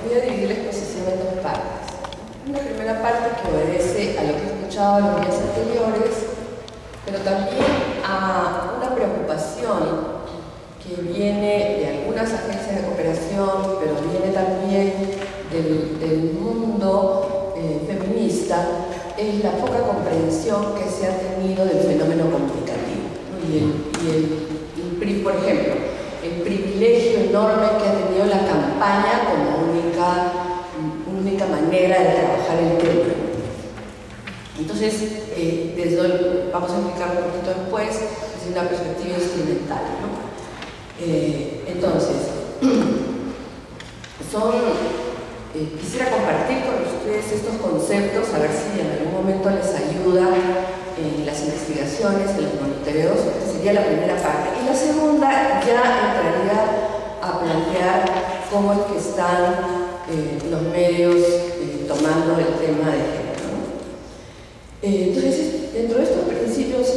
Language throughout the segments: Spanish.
voy a dividir la exposición en dos partes. Una primera parte que obedece a lo que he escuchado en los días anteriores, pero también a una preocupación que viene de algunas agencias de cooperación, pero viene también del mundo feminista, es la poca comprensión que se ha tenido del fenómeno comunicativo, ¿no? Por ejemplo, el privilegio enorme que ha tenido la campaña como única manera de trabajar el tema. Entonces, vamos a explicar un poquito después, desde una perspectiva instrumental, ¿no? Entonces, quisiera compartir con ustedes estos conceptos, a ver si en algún momento les ayuda en las investigaciones, en los monitoreos. Esta sería la primera parte. Y la segunda ya entraría a plantear cómo es que están los medios tomando el tema de género, ¿no? Entonces, dentro de estos principios,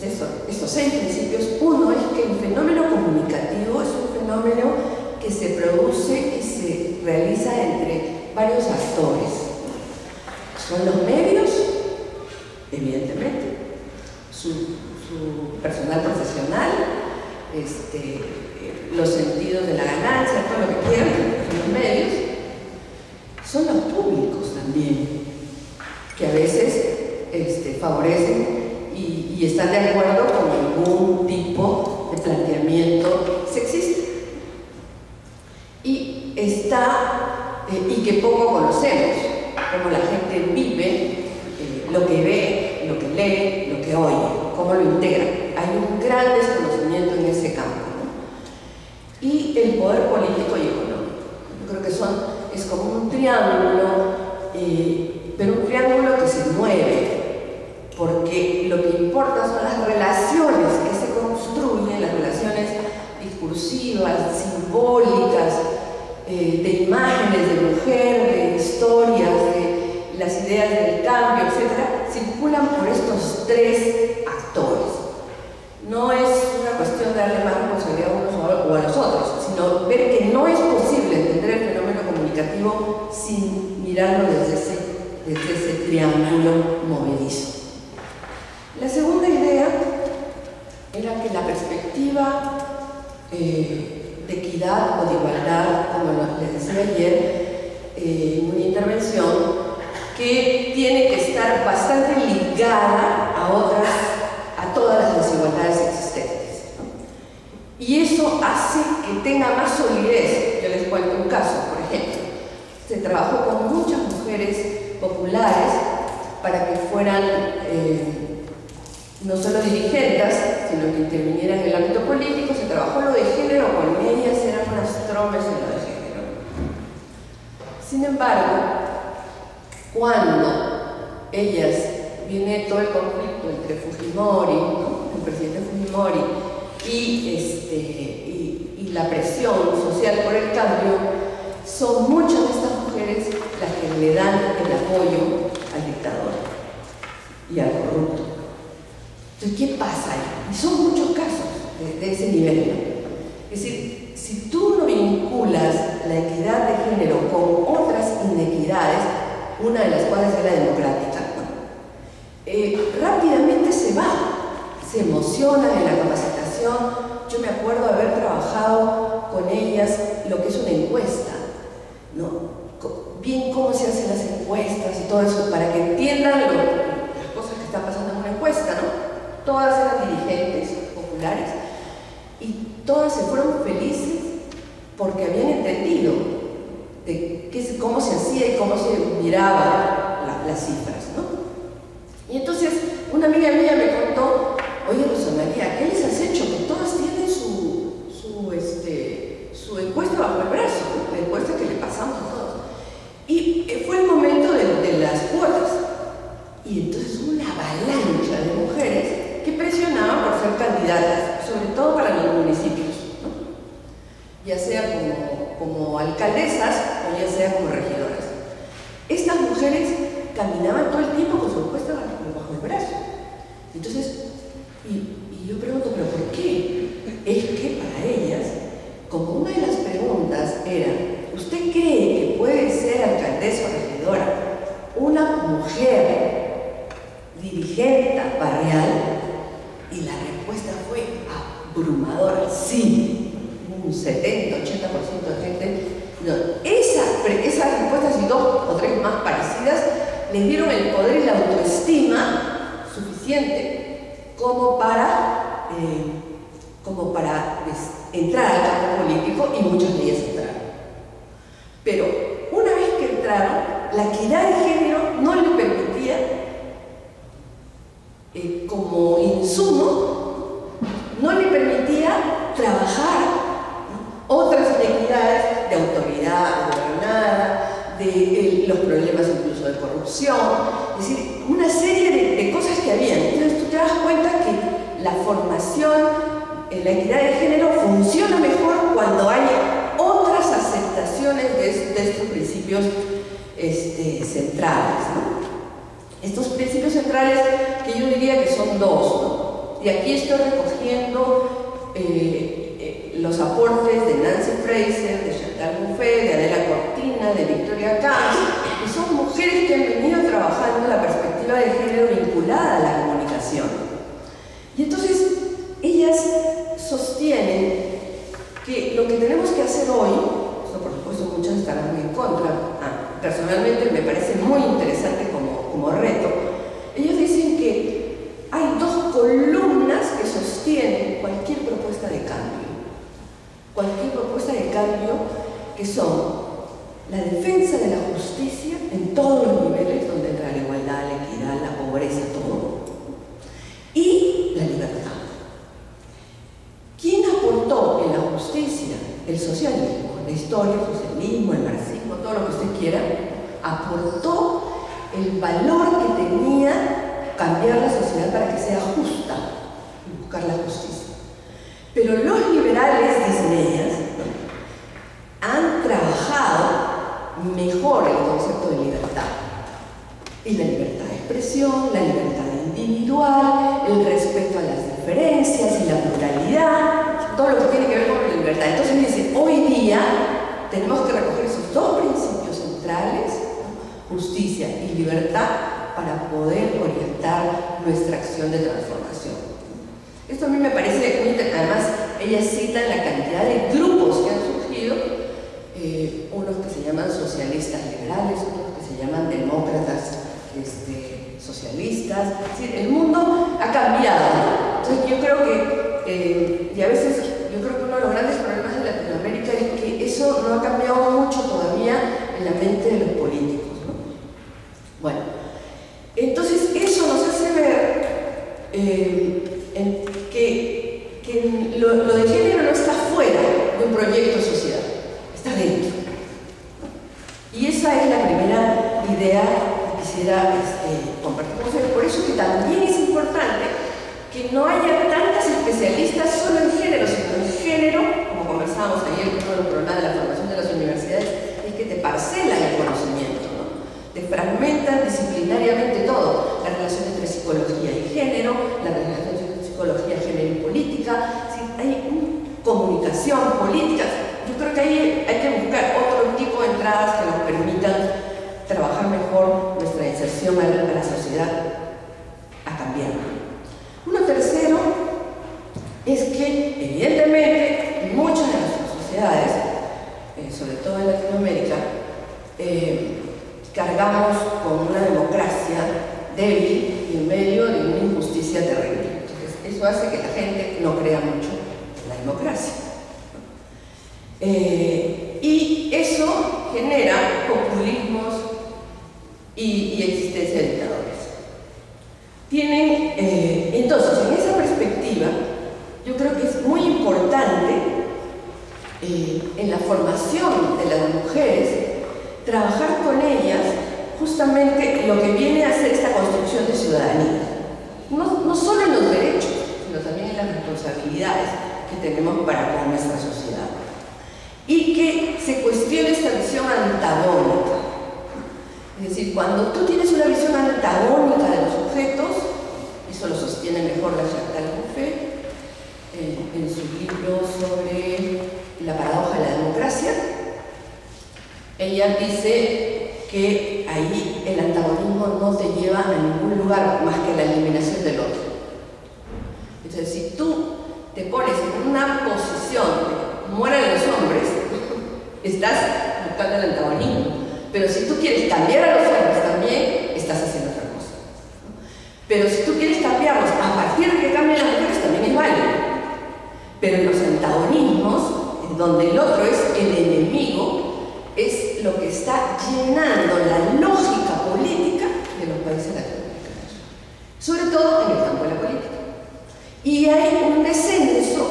estos 6 principios, uno es que el fenómeno comunicativo es un fenómeno que se produce y se realiza entre varios actores. Son los medios, evidentemente, su personal profesional, los sentidos de la ganancia, todo lo que quieran, son los medios, son los públicos también, que a veces favorecen y están de acuerdo con algún tipo de planteamiento sexista. Y que poco conocemos, cómo la gente vive, lo que ve, lo que lee, lo que oye, cómo lo integra. Hay un gran desconocimiento en ese campo, ¿no? Y el poder político y económico. Yo creo que es como un triángulo, pero un triángulo que se mueve, porque lo que importa son las relaciones que se construyen, las relaciones discursivas, simbólicas, de imágenes de mujer, de historias, de las ideas del cambio, etc., circulan por estos 3 actores. No es una cuestión de darle más responsabilidad a unos o a los otros, sino ver que no es posible entender el fenómeno comunicativo sin mirarlo desde ese triángulo movedizo. La segunda idea era que la perspectiva de equidad o de igualdad, como les decía ayer en una intervención, que tiene que estar bastante ligada a todas las desigualdades existentes, ¿no? Y eso hace que tenga más solidez. Yo les cuento un caso, por ejemplo. Se trabajó con muchas mujeres populares para que fueran no solo dirigentes, sino que intervinieran en el ámbito político. Se trabajó lo de género, con ellas eran unas tromes en lo de género. Sin embargo, cuando viene todo el conflicto entre Fujimori, ¿no?, el presidente Fujimori, y la presión social por el cambio, son muchas de estas mujeres las que le dan el apoyo al dictador y al corrupto. Entonces, ¿qué pasa ahí? Y son muchos casos de ese nivel, ¿no? Es decir, si tú no vinculas la equidad de género con otras inequidades, una de las cuales es la democrática, ¿no?, rápidamente se emocionan en la capacitación. Yo me acuerdo haber trabajado con ellas lo que es una encuesta, ¿no? Bien cómo se hacen las encuestas y todo eso, para que entiendan las cosas que están pasando en una encuesta, ¿no? Todas eran dirigentes populares y todas se fueron felices porque habían entendido cómo se hacía y cómo se miraba las cifras, ¿no? Y entonces una amiga mía me contó: oye, Rosa María, ¿qué les has hecho? Que todas tienen su encuesta bajo el brazo, ¿no?, la encuesta que le pasamos a todos. Y fue el momento de las cuotas. Y entonces hubo una avalancha de mujeres que presionaban por ser candidatas, sobre todo para los municipios, ¿no?, ya sea como alcaldesas o ya sea como regidoras. Estas mujeres caminaban todo el tiempo con su encuesta bajo el brazo. Entonces, y yo pregunto, ¿pero por qué? Es que para ellas, como una de las preguntas era: ¿usted cree que mujer dirigente barrial, y la respuesta fue abrumadora, sí, un 70-80% de gente. No, esas respuestas y 2 o 3 más parecidas les dieron el poder y la autoestima suficiente como para entrar al campo político, y muchas de ellas entraron. Pero una vez que entraron, la equidad de género no les permitía, como insumo, no le permitía trabajar, ¿no?, otras inequidades de autoridad gobernada, de los problemas incluso de corrupción, es decir, una serie de cosas que habían. Entonces tú te das cuenta que la formación, la equidad de género funciona mejor cuando hay otras aceptaciones de estos principios centrales, ¿no? Estos principios centrales que yo diría que son 2, ¿no? Y aquí estoy recogiendo los aportes de Nancy Fraser, de Chantal Mouffe, de Adela Cortina, de Victoria Camps, que son mujeres que han venido trabajando la perspectiva de género vinculada a la comunicación. Y entonces ellas sostienen que lo que tenemos que hacer hoy, esto por supuesto muchas estarán en contra, personalmente me parece muy interesante como reto, ellos dicen que hay 2 columnas que sostienen cualquier propuesta de cambio. Cualquier propuesta de cambio, que son la defensa de la justicia en todos los niveles, donde entra la igualdad, la equidad, la pobreza, todo, y la libertad. ¿Quién aportó en la justicia? El socialismo, la historia, el socialismo, el marxismo, todo lo que usted quiera, aportó el valor que tenía cambiar la sociedad para que sea justa y buscar la justicia. Pero los liberales, dicen ellas, han trabajado mejor el concepto de libertad. Y la libertad de expresión, la libertad individual, el respeto a las diferencias y la pluralidad, todo lo que tiene que ver con la libertad. Entonces dicen, hoy día tenemos que recoger esos 2 principios centrales, ¿no?, justicia y libertad, para poder orientar nuestra acción de transformación. Esto a mí me parece muy interesante. Además, ellas citan la cantidad de grupos que han surgido, unos que se llaman socialistas liberales, otros que se llaman demócratas socialistas. Es decir, el mundo ha cambiado, ¿no? Entonces yo creo que, y a veces yo creo que uno de los grandes problemas de Latinoamérica es que eso no ha cambiado mucho todavía en la mente de los políticos, ¿no? Bueno, entonces eso nos hace ver que lo de género no está fuera de un proyecto de sociedad, está dentro. Y esa es la primera idea que quisiera compartir con ustedes. Por eso que también es importante que no haya tantas especialistas solo en género, sino en género, como conversábamos ayer, uno de los problemas de la formación de las universidades es que te parcelan el conocimiento, ¿no? Te fragmentan disciplinariamente todo, la relación entre psicología y género, la relación entre psicología, género y política. Si hay comunicación política, yo creo que ahí hay que buscar otro tipo de entradas que nos permitan trabajar mejor nuestra inserción a la sociedad, a cambiar. Uno tercero es que, evidentemente, muchas de nuestras sociedades, sobre todo en Latinoamérica, cargamos con una democracia débil y en medio de una injusticia terrible. Entonces, eso hace que la gente no crea mucho en la democracia. Y eso genera populismos y existencia de dictadores. Entonces, en esa perspectiva, yo creo que es muy importante en la formación de las mujeres trabajar con ellas justamente lo que viene a ser esta construcción de ciudadanía. No solo en los derechos, sino también en las responsabilidades que tenemos para con nuestra sociedad. Y que se cuestione esta visión antagónica. Es decir, cuando tú tienes una visión antagónica de los sujetos, eso lo sostiene mejor la Chantal Mouffe en su libro sobre la paradoja de la democracia. Ella dice que que ahí el antagonismo no te lleva a ningún lugar más que la eliminación del otro. Entonces, si tú te pones en una posición de mueran los hombres, estás buscando el antagonismo. Pero si tú quieres cambiar a los hombres también, estás haciendo otra cosa. Pero si tú quieres cambiarlos a partir de que cambien las mujeres, también es válido. Pero en los antagonismos, en donde el otro es el enemigo, es lo que está llenando la lógica política de los países latinoamericanos. Sobre todo en el campo de la política. Y hay un descenso,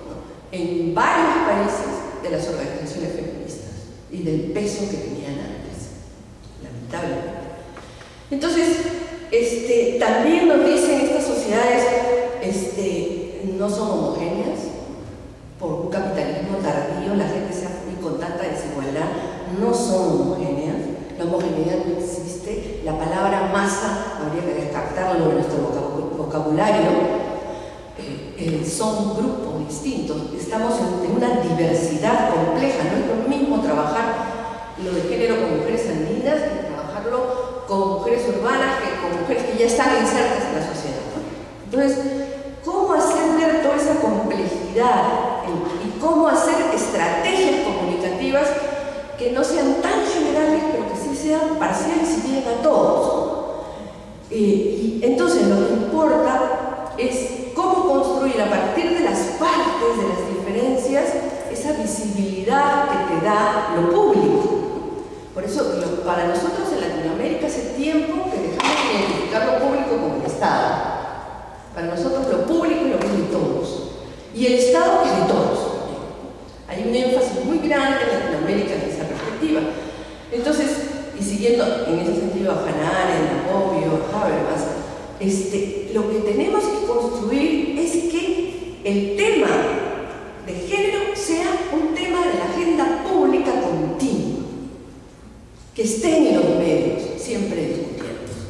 ¿no?, en varios países de las organizaciones feministas y del peso que tenían antes, lamentablemente. Entonces, también nos dicen estas sociedades no son homogéneas por un capitalismo tardío, la gente se ha y con tanta desigualdad, no son homogéneas, la homogeneidad no existe, la palabra masa habría que descartarlo de nuestro vocabulario. Son grupos distintos, estamos en una diversidad compleja, no es lo mismo trabajar lo de género con mujeres andinas que trabajarlo con mujeres urbanas, que con mujeres que ya están insertas en la sociedad, ¿no? Entonces, ¿cómo hacer ver toda esa complejidad y cómo hacer estrategias comunicativas que no sean tan generales, pero que sí sean parciales y lleguen a todos? Y entonces lo que importa es cómo construir a partir de las partes, de las diferencias, esa visibilidad que te da lo público. Por eso, para nosotros en Latinoamérica hace tiempo que dejamos de identificar lo público como el Estado. Para nosotros lo público es lo que es de todos. Y el Estado es de todos. Hay un énfasis muy grande en Latinoamérica en esa perspectiva. Entonces, y siguiendo en ese sentido a Hannah Arendt, a Bobbio, a Habermas, lo que tenemos que construir es que el tema de género sea un tema de la agenda pública continua, que esté en los medios, siempre discutiéndose.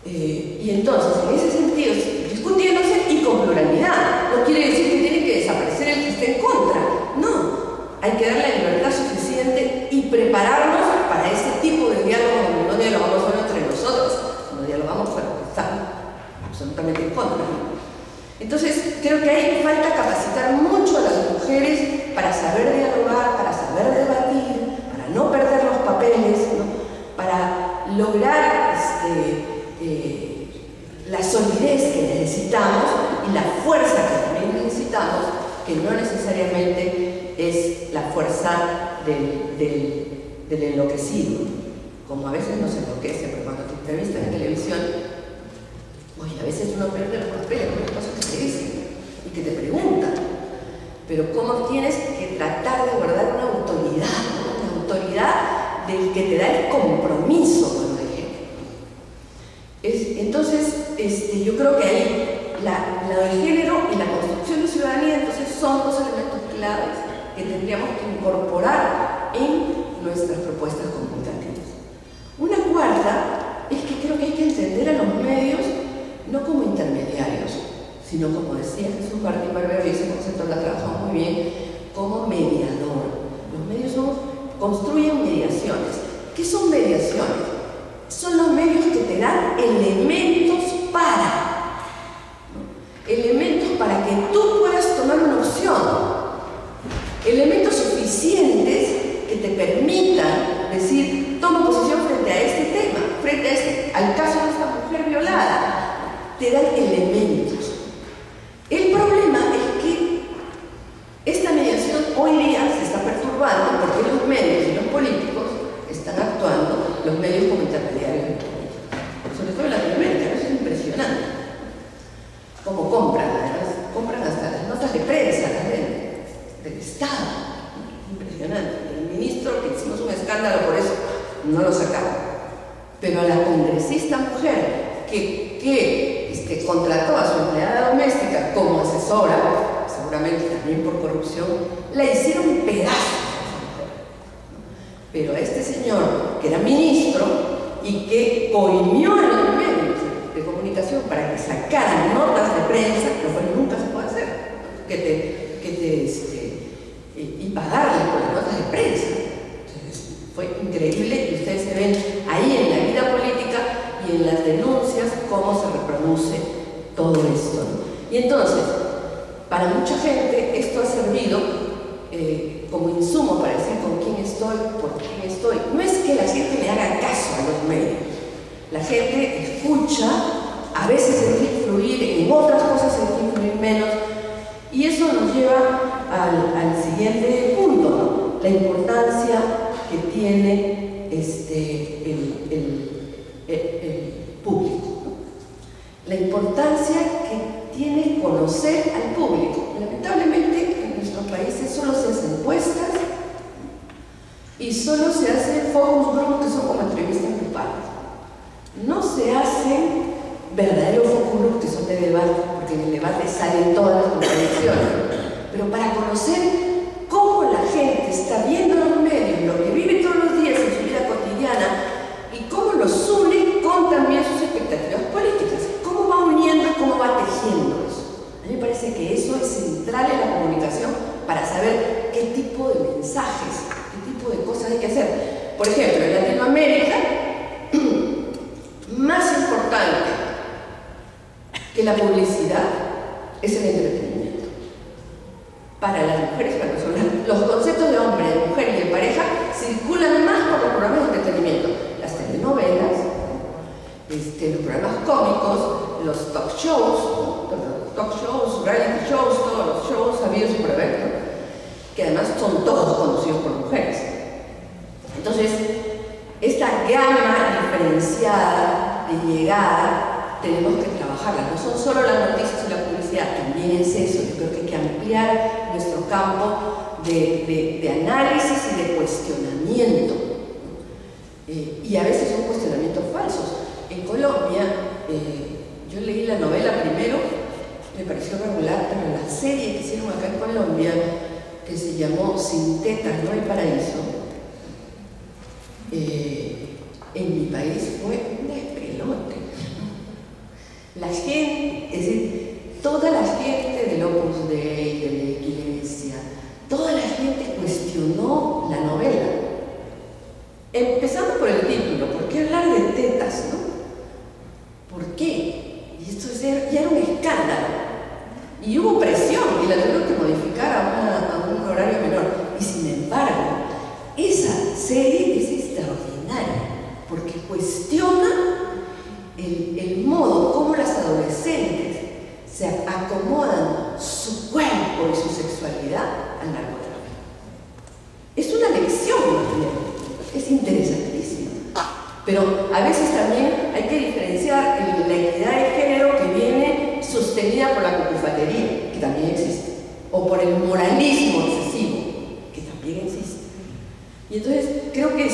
Y entonces, en ese sentido, discutiéndose y con pluralidad. No quiere decir que tiene que desaparecer el que esté en contra. No, hay que darle la libertad suficiente y prepararnos para ese tipo de diálogo donde no dialogamos solo entre nosotros, no dialogamos con los que están absolutamente en contra. Entonces, creo que ahí falta capacitar mucho a las mujeres para saber dialogar, para saber debatir, para no perder los papeles, ¿no?, para lograr la solidez que necesitamos y la fuerza que también necesitamos, que no necesariamente es la fuerza del enloquecido, como a veces nos enloquece, pero cuando te entrevistan en televisión, oye, a veces uno pierde los papeles con las cosas que te dicen y que te preguntan, pero cómo tienes que tratar de guardar una autoridad, ¿no?, una autoridad del que te da el compromiso con la gente. Entonces, yo creo que ahí lo de género y la construcción de ciudadanía entonces son dos elementos claves que tendríamos que incorporar en nuestras propuestas comunicativas. Una cuarta es que creo que hay que entender a los medios no como intermediarios, sino, como decía Jesús Martín Barbero, y ese concepto lo ha trabajado muy bien, como mediador. Los medios construyen mediaciones. ¿Qué son mediaciones? Son los medios que te dan elementos para que tú puedas tomar una opción, elementos suficientes que te permitan decir, tomo posición frente a este tema, frente al caso de esta mujer violada. Te dan elementos. El problema es que esta mediación hoy día se está perturbando porque los medios y los políticos están actuando, los medios como intermediarios, sobre todo en Latinoamérica. Eso es impresionante. Como compran hasta las notas de prensa del Estado. Impresionante. El ministro, que hicimos un escándalo por eso, no lo sacaron. Pero a la congresista mujer que contrató a su empleada doméstica como asesora, seguramente también por corrupción, la hicieron pedazos. Pero a este señor, que era ministro y que coimió a los medios de comunicación para que sacaran notas de prensa, lo cual nunca se puede hacer, y pagarle por las notas de prensa. Entonces, fue increíble, y ustedes se ven ahí en la vida política y en las denuncias cómo se reproduce todo esto, ¿no? Y entonces, para mucha gente esto ha servido como insumo para decir con quién estoy, por quién estoy. No es que la gente le haga caso a los medios, la gente escucha, a veces se deja influir, en otras cosas se deja influir menos, y eso nos lleva al siguiente punto, ¿no? La importancia que tiene el público, ¿no? La importancia que tiene conocer al público. Lamentablemente en nuestros países solo se hacen encuestas y solo se hacen focus group, que son como entrevistas grupales. No se hacen verdaderos focus group, que son de debate, porque en el debate salen todas las contradicciones. Pero para conocer cómo la gente está viendo los medios, lo que vive todos los días en su vida cotidiana, y cómo los une con también sus expectativas políticas, cómo va uniendo y cómo va tejiendo eso. A mí me parece que eso es central en la comunicación para saber qué tipo de mensajes, qué tipo de cosas hay que hacer. Por ejemplo, en Latinoamérica, más importante que la publicidad es el entretenimiento. Para las mujeres, los conceptos de hombre, de mujer y de pareja circulan más por los programas de entretenimiento. Las telenovelas, los programas cómicos, los talk shows, reality shows, todos los shows habidos y por haber, ¿no? Que además son todos conducidos por mujeres. Entonces, esta gama diferenciada de llegada tenemos que trabajarla. No son solo las noticias y la publicidad, también es eso. Yo creo que hay que ampliar nuestro campo de análisis y de cuestionamiento. Y a veces son cuestionamientos falsos. En Colombia, yo leí la novela primero, me pareció regular, pero la serie que hicieron acá en Colombia, que se llamó Sin tetas no hay paraíso, en mi país fue un despelote. La gente, es decir, toda la gente del Opus Dei, de la iglesia, toda la gente cuestionó la novela. Empezando por el título, ¿por qué hablar de tetas, no? ¿Por qué? Y esto ya era un escándalo. Y hubo presión y la tuvieron que modificar a un horario menor. Y sin embargo, esa serie es extraordinaria porque cuestiona el modo como las adolescentes se acomodan su cuerpo y su sexualidad al narcotráfico. Es una lección, es interesantísima. Pero a veces también hay que diferenciar la equidad de género que viene sostenida por la cucufatería, que también existe, o por el moralismo excesivo, que también existe. Y entonces creo que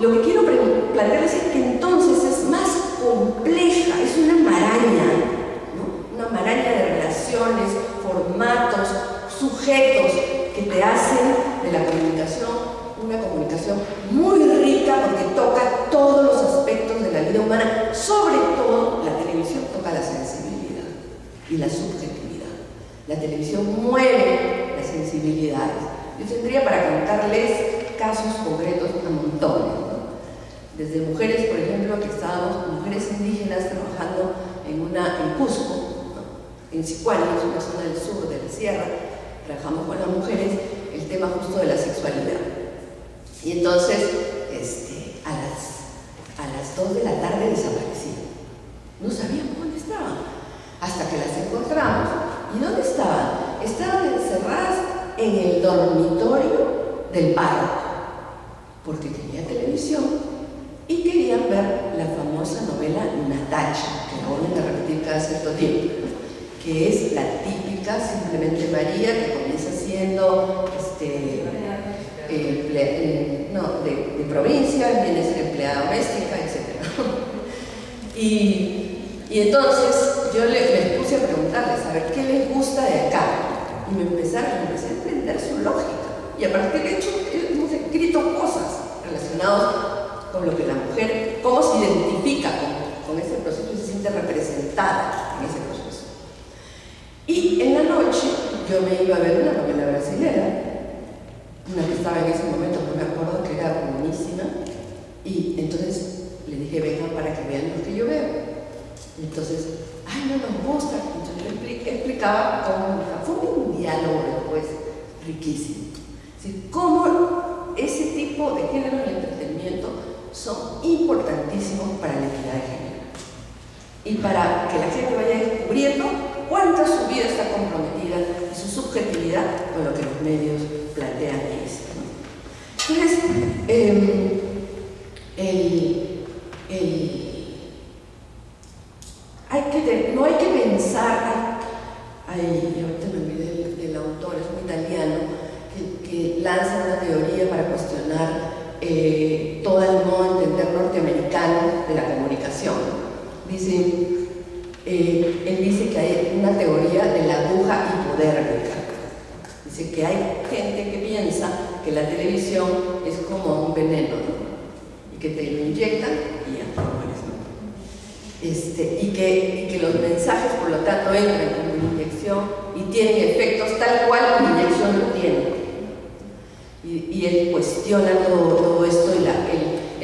lo que quiero plantearles es que entonces es más compleja, es una maraña, ¿no? Una maraña de relaciones, formatos, sujetos que te hacen de la comunicación una comunicación muy rica porque toca todos los aspectos de la vida humana, sobre todo la televisión toca la sensibilidad y la subjetividad. La televisión mueve las sensibilidades. Yo tendría para contarles casos concretos a montones, ¿no? Desde mujeres, por ejemplo, que estábamos, mujeres indígenas trabajando en Cusco, ¿no? En Sicuani, es una zona del sur de la sierra, trabajamos con las mujeres el tema justo de la sexualidad. Y entonces, a las 2 de la tarde desaparecieron. No sabíamos dónde estaban, hasta que las encontramos. ¿Y dónde estaban? Estaban encerradas en el dormitorio del párroco, porque tenía televisión y querían ver la famosa novela Natacha, que la vuelven a repetir cada cierto tiempo, que es la típica Simplemente María, que comienza siendo de provincia, viene a ser empleada doméstica, etc. Y entonces yo les puse a preguntarles, a ver, ¿qué les gusta de acá? Y me empecé a entender su lógica. Y a partir de hecho hemos escrito cosas relacionadas con lo que la mujer, cómo se identifica con ese proceso y se siente representada en ese proceso. Y en la noche yo me iba a ver una novela brasileña, una que estaba en ese momento, no me acuerdo, que era comunista Y entonces le dije, vengan para que vean lo que yo veo. Y entonces, ay, no nos gusta. Entonces yo explicaba cómo fue un diálogo después riquísimo. Es decir, cómo ese tipo de géneros de entretenimiento son importantísimos para la equidad de género. Y para que la gente vaya descubriendo cuánto su vida está comprometida y su subjetividad con lo que los medios plantean que es, ¿no? Entonces, no hay que pensar, ahorita me olvidé del autor, es un italiano, que lanza una teoría para cuestionar todo el modo de entender norteamericano de la comunicación. Él dice que hay una teoría de la aguja hipodérmica. Dice que hay gente que piensa que la televisión es como un veneno, ¿no? Y que te lo inyectan y ya te mueres, ¿no? Y que los mensajes, por lo tanto, entran como una inyección y tienen efectos tal cual la inyección lo tiene. Y él cuestiona todo esto y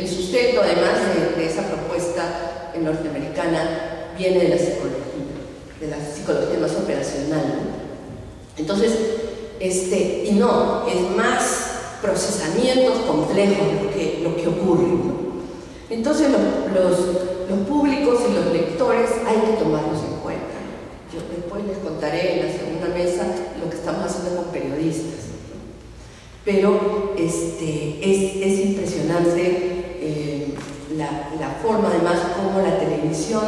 el sustento, además de esa propuesta norteamericana, viene de la psicología más operacional, ¿no? Entonces, y no, es más procesamientos complejos lo que ocurre, ¿no? Entonces, los públicos y los lectores hay que tomarlos en cuenta. Yo después les contaré en la segunda mesa lo que estamos haciendo con periodistas. Pero es impresionante la forma, además, como la televisión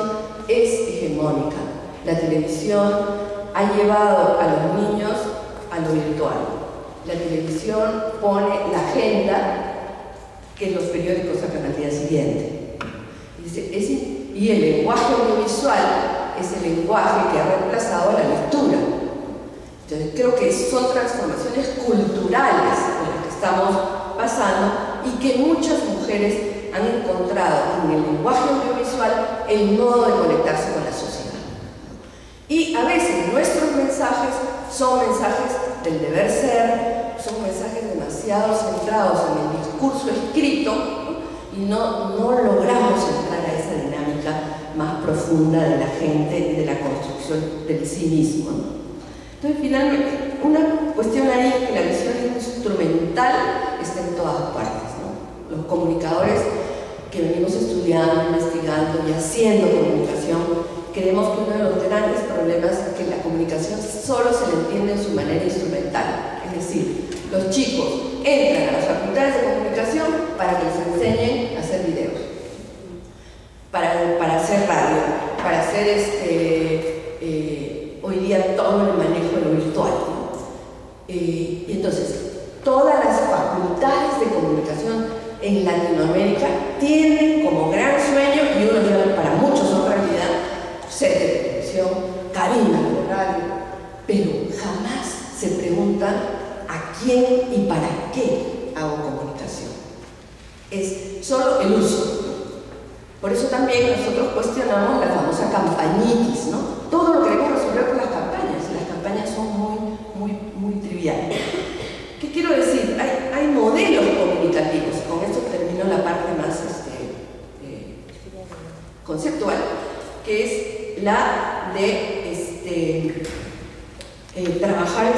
es hegemónica. La televisión ha llevado a los niños a lo virtual. La televisión pone la agenda que los periódicos sacan al día siguiente. Y el lenguaje audiovisual es el lenguaje que ha reemplazado a la lectura. Entonces creo que son transformaciones culturales por las que estamos pasando y que muchas mujeres han encontrado en el lenguaje audiovisual el modo de conectarse con la sociedad. Y a veces nuestros mensajes son mensajes del deber ser, son mensajes demasiado centrados en el discurso escrito, ¿no? Y no logramos entrar a esa dinámica más profunda de la gente y de la construcción del sí mismo, ¿no? Entonces, finalmente, una cuestión ahí es que la visión instrumental está en todas partes, ¿no? Los comunicadores que venimos estudiando, investigando y haciendo comunicación, creemos que uno de los grandes problemas es que la comunicación solo se le entiende en su manera instrumental. Es decir, los chicos entran a las facultades de comunicación para que les enseñen a hacer videos, para hacer radio, para hacer hoy día todo el manejo de lo virtual, ¿no? Y entonces, todas las facultades de comunicación en Latinoamérica tienen como gran sueño, y uno ya para muchos son realidad, set de televisión, cabina de radio, pero jamás se preguntan a quién y para qué hago comunicación. Es solo el uso. Por eso también nosotros cuestionamos la famosa campañitis, ¿no? Todo lo queremos resolver con las campañas, y las campañas son muy triviales. ¿Qué quiero decir? Hay modelos comunicativos, con esto termino la parte más conceptual, que es la de trabajar,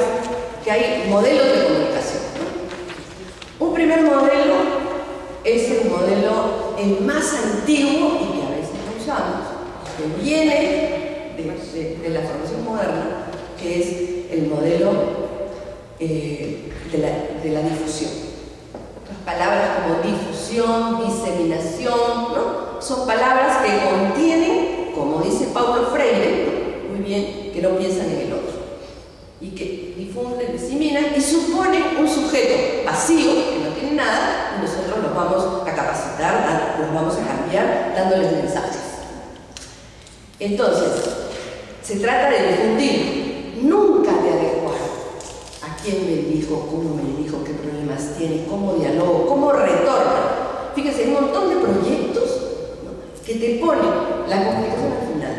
que hay modelos de comunicación, ¿no? Un primer modelo es el modelo más antiguo y que a veces no usamos, que viene de la formación moderna, que es el modelo de la difusión. Las palabras como difusión, diseminación, ¿no? Son palabras que contienen, como dice Paulo Freire, ¿no? Muy bien, que no piensan en el otro, y que difunden, diseminan y suponen un sujeto vacío, que no tiene nada, y nosotros los vamos a capacitar, los vamos a cambiar dándoles mensajes. Entonces, se trata de difundir, nunca de adecuar. ¿A quién me dijo? ¿Cómo me dijo? ¿Qué problemas tiene? ¿Cómo dialogo? ¿Cómo retorna? Fíjense, hay un montón de proyectos, ¿no?, que te ponen la comunicación al final,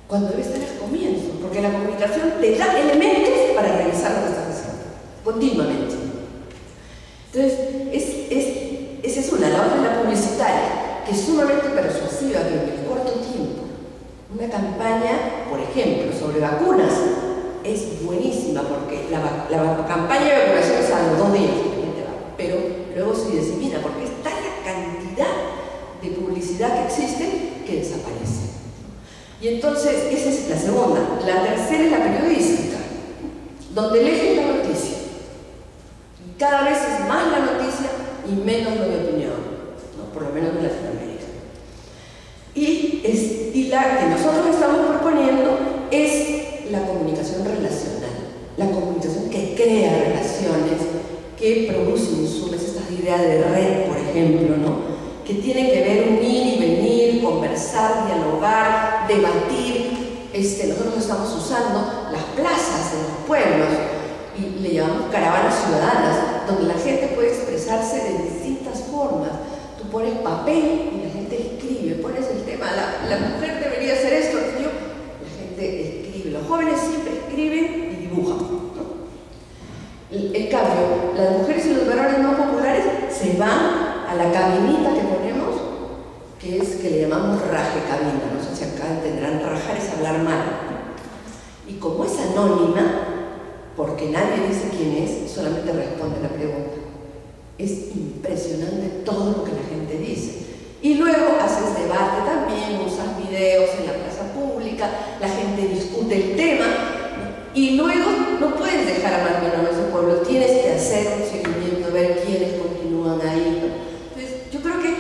cuando debe estar al comienzo, porque la comunicación te da elementos para revisar lo que estás haciendo, continuamente. Entonces, esa es una, la otra es la publicidad. que es sumamente persuasiva, que en el corto tiempo, una campaña, por ejemplo, sobre vacunas, es buenísima, porque la campaña de vacunación es a los 2 días, pero luego se disemina, porque es tal la cantidad de publicidad que existe que desaparece. Y entonces, esa es la segunda. La tercera es la periodística, donde el eje es la noticia. Y cada vez es más la noticia y menos lo de opinión, ¿no? Por lo menos en Latinoamérica. Y la que nosotros estamos proponiendo es la comunicación relacional, la comunicación que crea relaciones, que produce insumos, estas ideas de red, por ejemplo, ¿no? Que tienen que ver unir y venir, conversar, dialogar, debatir. Nosotros estamos usando las plazas de los pueblos y le llamamos caravanas ciudadanas, donde la gente puede expresarse de distintas formas. Tú pones papel y la gente escribe, pones el tema, la mujer debería hacer esto, la gente escribe, los jóvenes siempre escriben y dibujan, ¿no? En cambio, las mujeres y los varones no populares se van a la cabinita que ponemos, que le llamamos raje cabina. No sé si acá entenderán, rajar es hablar mal. Y como es anónima, porque nadie dice quién es, solamente responde la pregunta. Es impresionante todo lo que la gente dice. Y luego haces debate también, usas videos en la plaza pública, la gente discute el tema, y luego no puedes dejar a abandonar a ese pueblo, tienes que hacer un seguimiento, ver quiénes continúan ahí, ¿no? Entonces, yo creo que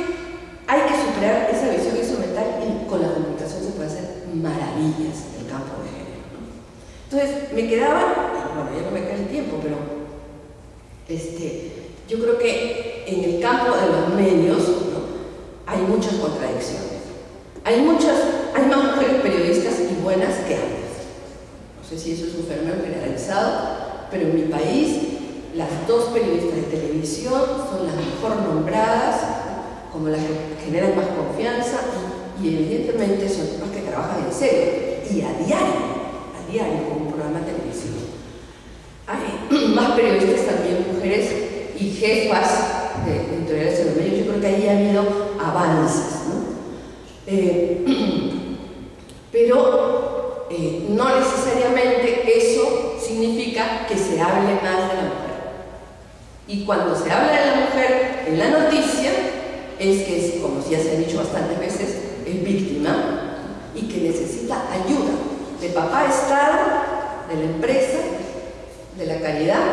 hay que superar esa visión instrumental y con la comunicación se pueden hacer maravillas en el campo de género, ¿no? Entonces, me quedaba, bueno, ya no me queda el tiempo, pero yo creo que en el campo de los medios, ¿no?, hay muchas contradicciones. Hay más mujeres periodistas y buenas que antes. No sé si eso es un fenómeno generalizado, pero en mi país las 2 periodistas de televisión son las mejor nombradas, como las que generan más confianza, y evidentemente son las que trabajan en serio y a diario con un programa televisivo. Hay más periodistas también mujeres y jefas de editoriales de los medios. Yo creo que ahí ha habido avances, ¿no? Pero no necesariamente eso significa que se hable más de la mujer. Y cuando se habla de la mujer en la noticia, es que, como ya se ha dicho bastantes veces, es víctima y que necesita ayuda de papá Estado, de la empresa, de la caridad,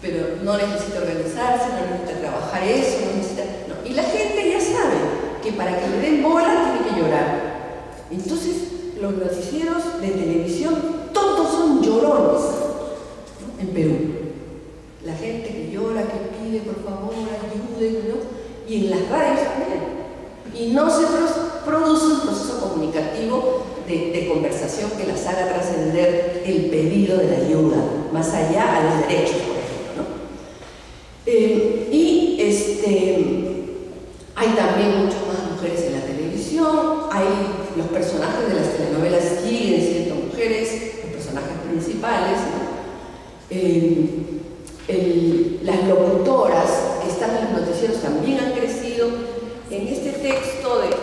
pero no necesita organizarse, no necesita trabajar eso, no necesita... No. Y la gente ya sabe que para que le den bola tiene que llorar. Entonces, los noticieros de televisión, todos son llorones, ¿no?, en Perú. La gente que llora, que pide, por favor, ayuden, ¿no? Y en las radios también. Y no se produce un proceso comunicativo de conversación que las haga trascender el pedido de la ayuda, más allá a los derechos, por ejemplo, ¿no? Hay también muchas más mujeres en la televisión, los personajes de las telenovelas siguen siendo mujeres, los personajes principales, ¿no? Las locutoras que están en los noticieros también han crecido. En este texto del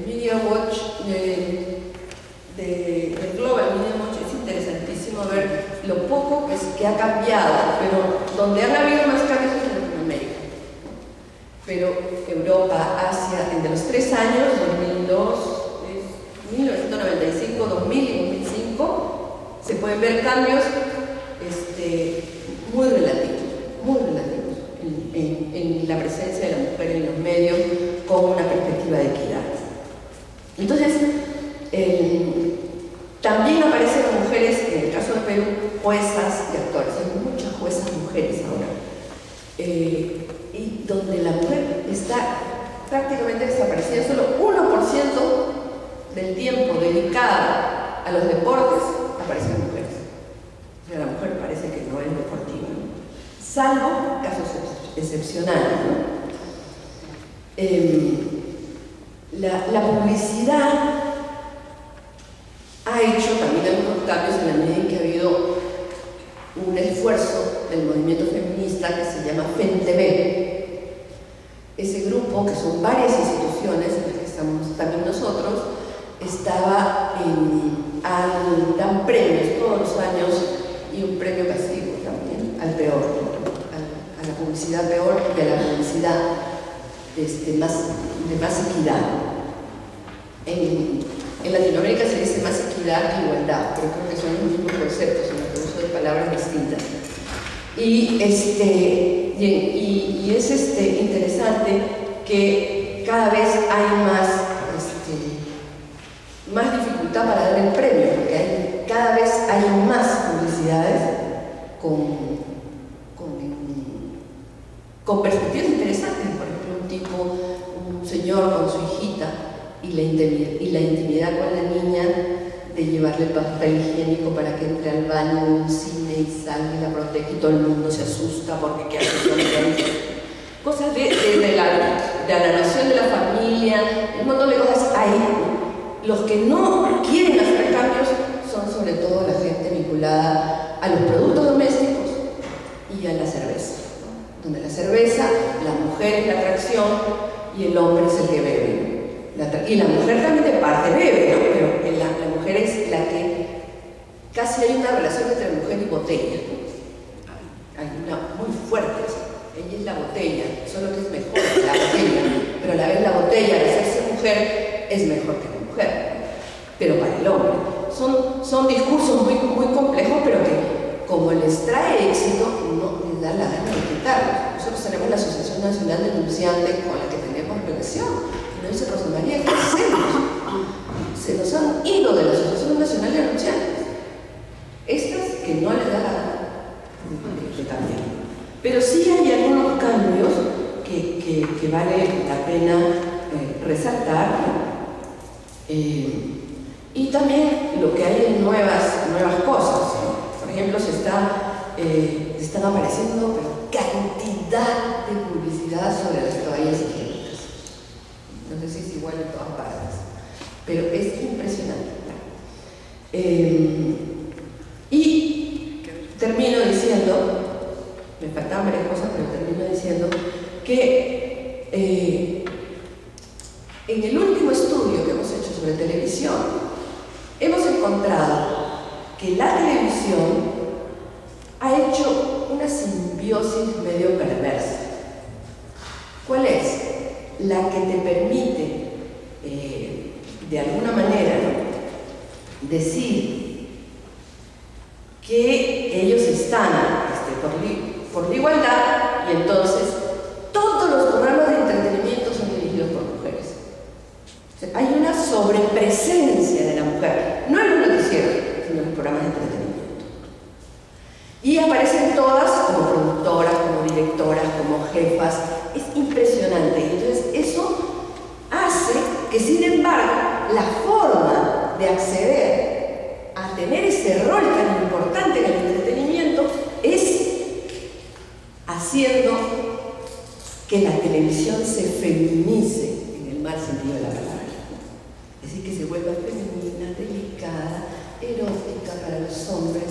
Media Watch, del Global Media Watch, es interesantísimo ver lo poco que ha cambiado, pero donde han habido más cambios es en Latinoamérica. Pero Europa, Asia, de los 3 años, 2002, 1995, 2000 y 2005, se pueden ver cambios muy relativos en la presencia de la mujer en los medios con una perspectiva de equidad. Entonces, también aparecen mujeres, en el caso de Perú, juezas y actores. Hay muchas juezas mujeres ahora. Y donde la mujer está prácticamente desaparecida, solo 1% del tiempo dedicado a los deportes aparecen mujeres. O sea, la mujer parece que no es deportiva, ¿no?, salvo casos excepcionales, ¿no? La publicidad ha hecho también algunos cambios en la medida en que ha habido un esfuerzo del movimiento feminista que se llama FemTV. Ese grupo que son varias instituciones en las que estamos también nosotros, dan premios todos los años y un premio castigo también al peor, a la publicidad peor y a la publicidad de más equidad. En Latinoamérica se dice más equidad que igualdad, pero creo que son los mismos conceptos, en los que uso de palabras distintas. Y es interesante que cada vez hay más dificultad para dar el premio, porque cada vez hay más publicidades con perspectivas interesantes. Por ejemplo, un señor con su hijita y la intimidad con la niña de llevarle papel higiénico para que entre al baño en un cine y salga y la protege y todo el mundo se asusta porque ¿qué hace con ella? Cosas de la noción de la familia, un montón de cosas hay. Los que no quieren hacer cambios son sobre todo la gente vinculada a los productos domésticos y a la cerveza, ¿no? Donde la cerveza, la mujer es la atracción y el hombre es el que bebe. Y la mujer también de parte bebe, ¿no? Pero la mujer es la que casi hay una relación entre mujer y botella, ¿no? Hay una muy fuerte. Ella es la botella, solo que es mejor que la botella, pero a la vez la botella, al hacerse mujer, es mejor que la mujer, pero para el hombre. Son discursos muy complejos, pero que como les trae éxito, no les da la gana de quitarlos. Nosotros tenemos la Asociación Nacional de Denunciantes con la que tenemos relación. Y nos dice Rosa María, ¿qué hacemos? Se nos han ido de la Asociación Nacional de Denunciantes. Estas que no les da la gana de cambiar. Pero sí hay algunos cambios que vale la pena resaltar, y también lo que hay en nuevas cosas, ¿no? Por ejemplo, están apareciendo cantidad de publicidad sobre las toallas higiénicas. No sé si es igual en todas partes, pero es impresionante. Y termino diciendo, me faltaban varias cosas, pero termino diciendo que en el último estudio que hemos hecho sobre televisión, hemos encontrado que la televisión ha hecho una simbiosis medio perversa. ¿Cuál es? La que te permite, de alguna manera, decir que ellos están por la igualdad, y entonces todos los programas de entretenimiento son dirigidos por mujeres. O sea, hay una sobrepresencia de la mujer, no en los noticieros, sino en los programas de entretenimiento. Y aparecen todas como productoras, como directoras, como jefas. Es impresionante. Y entonces eso hace que, sin embargo, la forma de acceder a tener ese rol tan importante en el entretenimiento es haciendo que la televisión se feminice en el mal sentido de la palabra. Es decir, que se vuelva femenina, delicada, erótica para los hombres.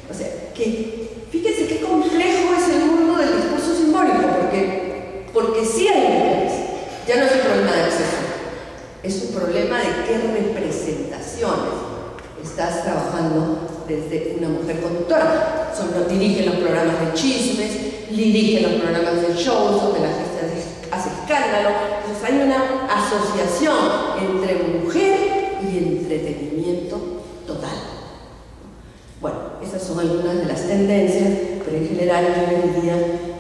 O sea, que fíjense qué complejo es el mundo del discurso simbólico, porque sí hay mujeres. Ya no es un problema de acceso, es un problema de qué representaciones estás trabajando desde una mujer conductora. Dirigen los programas de chismes, dirigen los programas de shows donde la gente hace escándalo. Entonces hay una asociación entre mujer y entretenimiento total. Bueno, esas son algunas de las tendencias, pero en general yo diría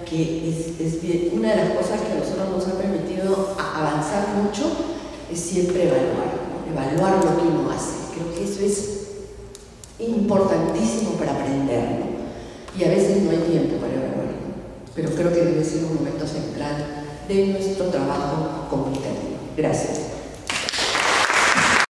que es bien. Una de las cosas que a nosotros nos ha permitido avanzar mucho es siempre evaluar lo que uno hace. Creo que eso es importantísimo para aprender, ¿no? Y a veces no hay tiempo para evaluar, ¿no? Pero creo que debe ser un momento central de nuestro trabajo comunitario. Gracias.